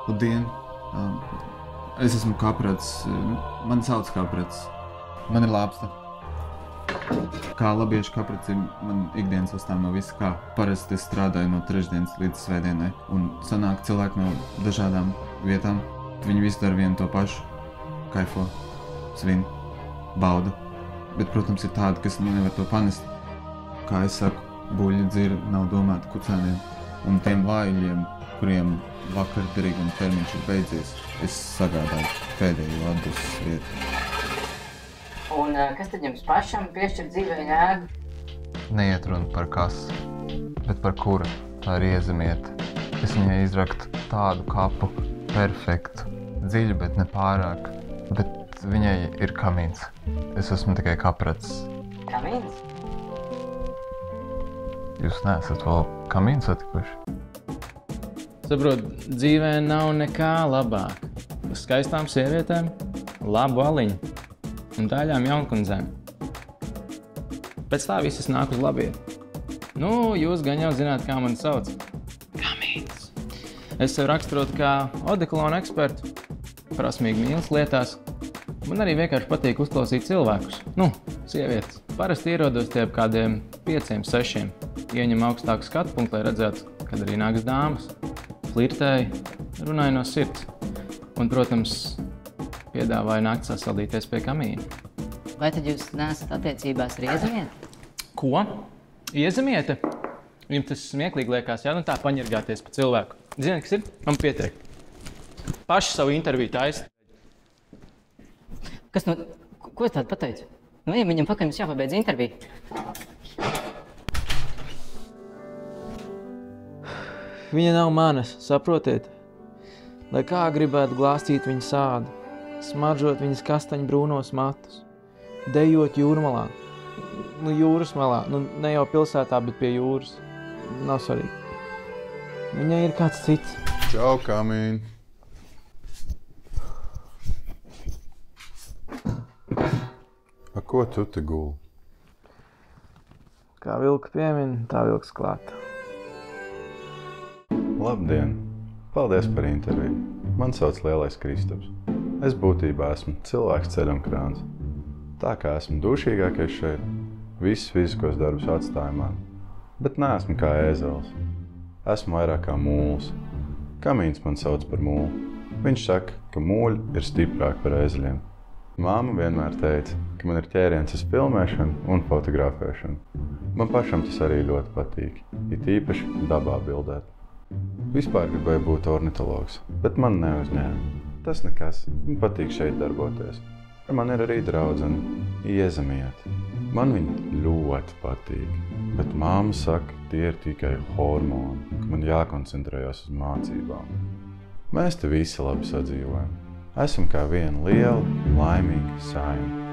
Labdien! Es esmu Kaprats. Mani sauc Kaprats. Man ir lāpsta. Kā labiešu kaprats ir man ikdienas sastāv no visa kā. Parasti es strādāju no trešdienas līdz svētdienai. Un sanāk cilvēki no dažādām vietām. Viņi visi dara vienu to pašu. Kaifo, svin, bauda. Bet, protams, ir tādi, kas nevar to panest. Kā es saku, buļļa dzira nav domāta kucēniem. Un tiem vājiem, kuriem vakar derīguma termiņš ir beidzies, es sagādāju pēdējo atdusmas vietu. Un kas tad jums pašam piešķir dzīvē jēgu? Neiet runa par kas, bet par kura. Tā ir Iezemiete. Es viņai izraktu tādu kapu, perfektu, dziļu, bet ne pārāk. Bet viņai ir kamīns. Es esmu tikai Kaprats. Kamīns? Jūs neesat vēl kamīnu satikuši? Saprot, dzīvē nav nekā labāk. Uz skaistām sievietēm, labu aliņu un daļām jaunkundzēm. Pēc tā viss nāk uz labietu. Nu, jūs gan jau zināt, kā mani sauc. Kamīns. Es sev raksturotu kā odekolonu ekspertu, prasmīgi mīlas lietās. Man arī vienkārši patīk uzklausīt cilvēkus. Nu, sievietes. Parasti ierodos tie ap kādiem 5-6. Ieņem augstāku skatu punktu, lai redzētu, kad arī nāks dāmas. Flirtēju, runāju no sirds. Un, protams, piedāvāju nākt sasaldīties pie kamīna. Vai tad jūs neesat attiecībās ar Iezemieti? Ko? Iezemiete? Jums tas smieklīgi liekas, jā? Nu tā paņirgāties pa cilvēku. Ziniet, kas ir? Man pietiek. Paši savu interviju taisa. Kas no... Ko es tādu pateicu? Nu, ja viņam pakaļ jums jāpabeidz interviju. Viņa nav manas, saprotiet? Lai kā gribētu glāstīt viņa sādu, smaržot viņas kastaņu brūnos matus, dejot jūrmalā. Nu, jūras malā, nu ne jau pilsētā, bet pie jūras. Nav svarīgi. Viņai ir kāds cits. Čau, kamīn! A ko tu te guli? Kā vilka piemin, tā vilks klāt. Labdien! Paldies par interviju. Man sauc Lielais Kristaps. Es būtībā esmu cilvēks ceļamkrāns. Tā kā esmu dušīgākais šeit, visus fiziskos darbus atstāju man. Bet neesmu kā ēzelis. Esmu vairāk kā mūls. Kamīns man sauc par mūlu. Viņš saka, ka mūļi ir stiprāki par ēzeļiem. Māma vienmēr teica, ka man ir ķēriens uz filmēšanu un fotografēšanu. Man pašam tas arī ļoti patīk, it īpaši dabā bildēt. Vispār gribēju būt ornitologs, bet man neuzņēma. Tas nekas, man patīk šeit darboties. Man ir arī draudzene, Iezemiete. Man viņa ļoti patīk, bet māma saka, tie ir tikai hormoni, ka man jākoncentrējās uz mācībām. Mēs te visi labi sadzīvojam. Esam kā viena liela, laimīga saima.